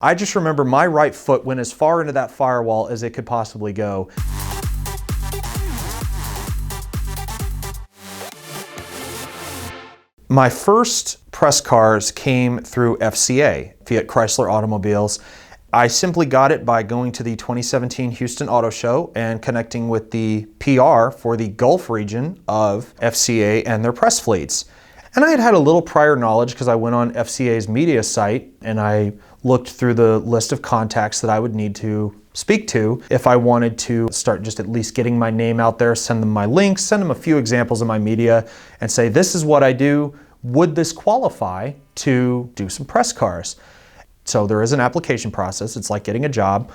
I just remember my right foot went as far into that firewall as it could possibly go. My first press cars came through FCA, Fiat Chrysler Automobiles. I simply got it by going to the 2017 Houston Auto Show and connecting with the PR for the Gulf region of FCA and their press fleets. And I had had a little prior knowledge because I went on FCA's media site and I looked through the list of contacts that I would need to speak to if I wanted to start just at least getting my name out there, send them my links, send them a few examples of my media and say, this is what I do. Would this qualify to do some press cars? So there is an application process. It's like getting a job.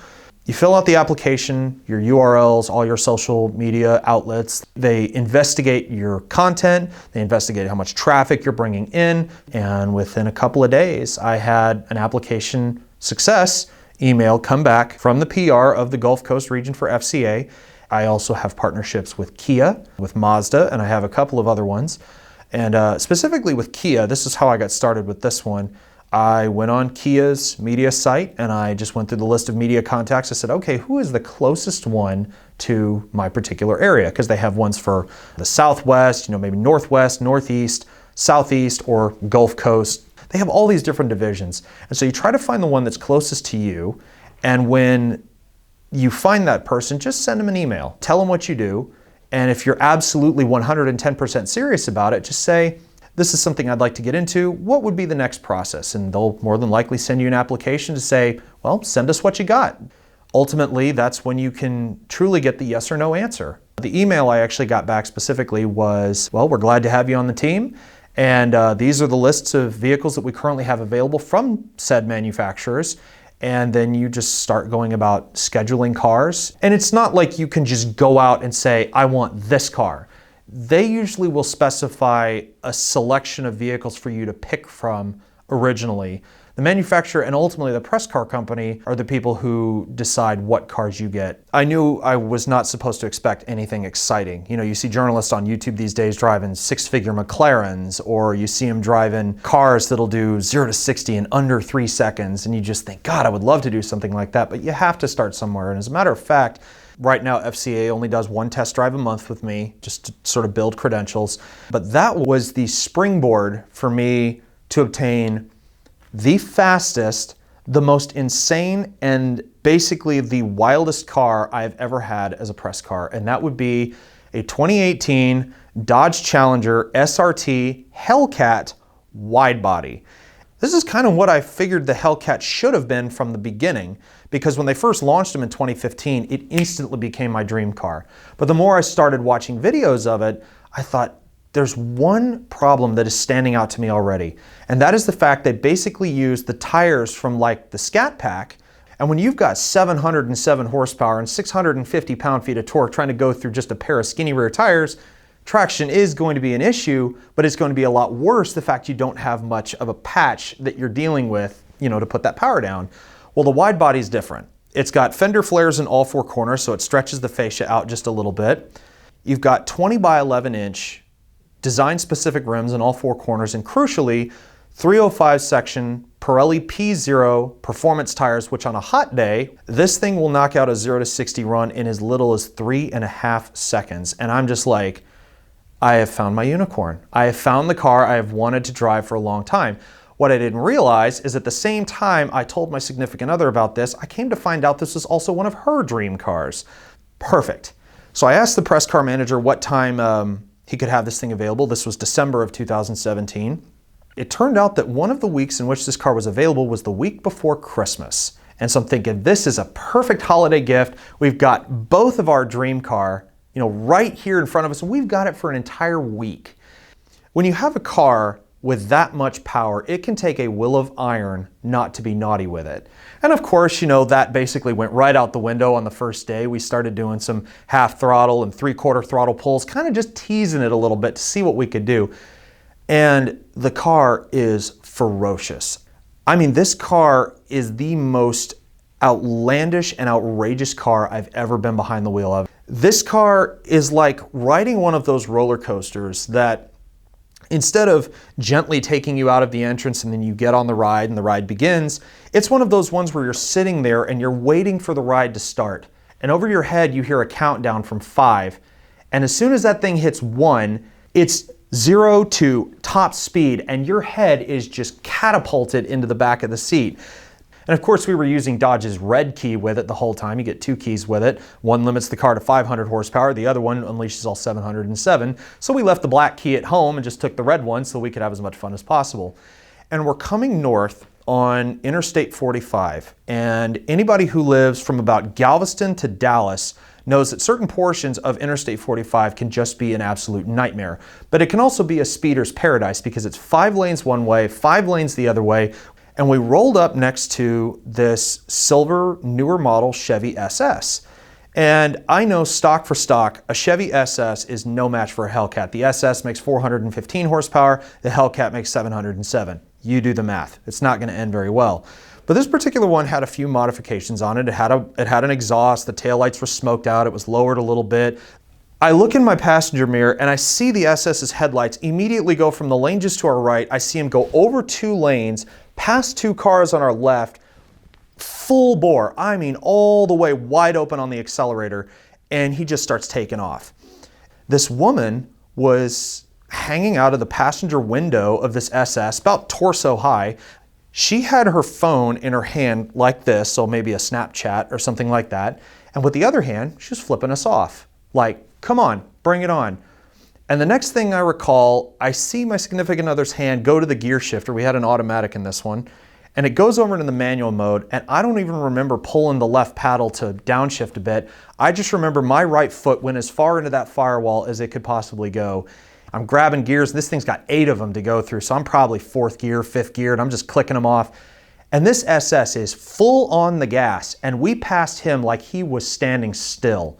You fill out the application, your URLs, all your social media outlets. They investigate your content. They investigate how much traffic you're bringing in. And within a couple of days, I had an application success email come back from the PR of the Gulf Coast region for FCA. I also have partnerships with Kia, with Mazda, and I have a couple of other ones. And specifically with Kia, this is how I got started with this one. I went on Kia's media site and I just went through the list of media contacts. I said, okay, who is the closest one to my particular area? Because they have ones for the Southwest, maybe Northwest, Northeast, Southeast, or Gulf Coast. They have all these different divisions. And so you try to find the one that's closest to you. And when you find that person, just send them an email. Tell them what you do. And if you're absolutely 110% serious about it, just say, this is something I'd like to get into. What would be the next process? And they'll more than likely send you an application to say, well, send us what you got. Ultimately, that's when you can truly get the yes or no answer. The email I actually got back specifically was, well, we're glad to have you on the team. And these are the lists of vehicles that we currently have available from said manufacturers. And then you just start going about scheduling cars. And it's not like you can just go out and say, I want this car. They usually will specify a selection of vehicles for you to pick from originally. The manufacturer and ultimately the press car company are the people who decide what cars you get. I knew I was not supposed to expect anything exciting. You see journalists on YouTube these days driving six-figure McLarens, or you see them driving cars that'll do 0 to 60 in under 3 seconds, and you just think, God, I would love to do something like that, but you have to start somewhere. And as a matter of fact, right now, FCA only does one test drive a month with me, just to sort of build credentials. But that was the springboard for me to obtain the fastest, the most insane, and basically the wildest car I've ever had as a press car. And that would be a 2018 Dodge Challenger SRT Hellcat widebody. This is kind of what I figured the Hellcat should have been from the beginning, because when they first launched them in 2015, it instantly became my dream car. But the more I started watching videos of it, I thought, there's one problem that is standing out to me already, and that is the fact they basically use the tires from like the Scat Pack, and when you've got 707 horsepower and 650 pound-feet of torque trying to go through just a pair of skinny rear tires, traction is going to be an issue, but it's going to be a lot worse the fact you don't have much of a patch that you're dealing with, to put that power down. Well, the wide body is different. It's got fender flares in all four corners, so it stretches the fascia out just a little bit. You've got 20 by 11 inch design-specific rims in all four corners, and crucially, 305 section Pirelli P0 performance tires, which on a hot day, this thing will knock out a 0 to 60 run in as little as 3.5 seconds. And I'm just like, I have found my unicorn. I have found the car I have wanted to drive for a long time. What I didn't realize is at the same time I told my significant other about this, I came to find out this was also one of her dream cars. Perfect. So I asked the press car manager what time he could have this thing available. This was December of 2017. It turned out that one of the weeks in which this car was available was the week before Christmas. And so I'm thinking, this is a perfect holiday gift. We've got both of our dream car, right here in front of us, and we've got it for an entire week. When you have a car with that much power, it can take a will of iron not to be naughty with it. And of course, that basically went right out the window on the first day. We started doing some half throttle and 3/4 throttle pulls, kind of just teasing it a little bit to see what we could do. And the car is ferocious. I mean, this car is the most outlandish and outrageous car I've ever been behind the wheel of. This car is like riding one of those roller coasters that Instead of gently taking you out of the entrance and then you get on the ride and the ride begins, it's one of those ones where you're sitting there and you're waiting for the ride to start. And over your head, you hear a countdown from 5. And as soon as that thing hits 1, it's 0 to top speed and your head is just catapulted into the back of the seat. And of course we were using Dodge's red key with it the whole time. You get 2 keys with it. One limits the car to 500 horsepower. The other one unleashes all 707. So we left the black key at home and just took the red one so we could have as much fun as possible. And we're coming north on Interstate 45. And anybody who lives from about Galveston to Dallas knows that certain portions of Interstate 45 can just be an absolute nightmare. But it can also be a speeder's paradise because it's 5 lanes one way, 5 lanes the other way. And we rolled up next to this silver, newer model Chevy SS. And I know stock for stock, a Chevy SS is no match for a Hellcat. The SS makes 415 horsepower, the Hellcat makes 707. You do the math. It's not going to end very well. But this particular one had a few modifications on it. It had an exhaust, the taillights were smoked out, it was lowered a little bit. I look in my passenger mirror and I see the SS's headlights immediately go from the lane just to our right. I see him go over 2 lanes, past 2 cars on our left, full bore, I mean all the way wide open on the accelerator, and he just starts taking off. This woman was hanging out of the passenger window of this SS, about torso high. She had her phone in her hand like this, so maybe a Snapchat or something like that, and with the other hand, she was flipping us off. Like, come on, bring it on. And the next thing I recall, I see my significant other's hand go to the gear shifter. We had an automatic in this one. And it goes over into the manual mode. And I don't even remember pulling the left paddle to downshift a bit. I just remember my right foot went as far into that firewall as it could possibly go. I'm grabbing gears. This thing's got 8 of them to go through. So I'm probably 4th gear, 5th gear, and I'm just clicking them off. And this SS is full on the gas. And we passed him like he was standing still.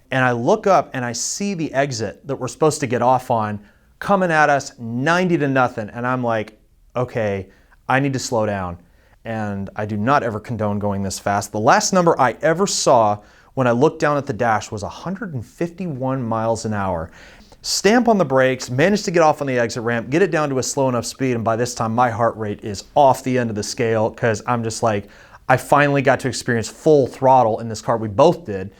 And I look up and I see the exit that we're supposed to get off on coming at us 90 to nothing. And I'm like, okay, I need to slow down. And I do not ever condone going this fast. The last number I ever saw when I looked down at the dash was 151 miles an hour. Stamp on the brakes, managed to get off on the exit ramp, get it down to a slow enough speed. And by this time my heart rate is off the end of the scale because I'm just like, I finally got to experience full throttle in this car. We both did.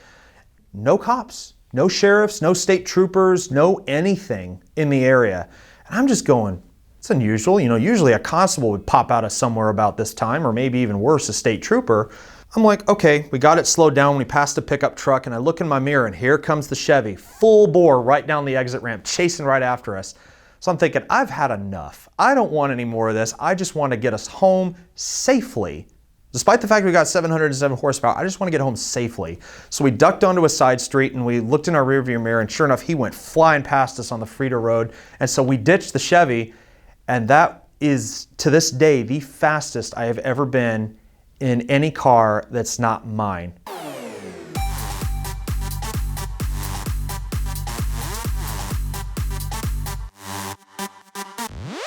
No cops, no sheriffs, no state troopers, no anything in the area. And I'm just going, it's unusual. You know, usually a constable would pop out of somewhere about this time, or maybe even worse, a state trooper. I'm like, okay, we got it slowed down. We passed a pickup truck and I look in my mirror and here comes the Chevy, full bore right down the exit ramp, chasing right after us. So I'm thinking, I've had enough. I don't want any more of this. I just want to get us home safely. Despite the fact we got 707 horsepower, I just want to get home safely. So we ducked onto a side street and we looked in our rearview mirror and sure enough, he went flying past us on the Frida Road. And so we ditched the Chevy and that is, to this day, the fastest I have ever been in any car that's not mine.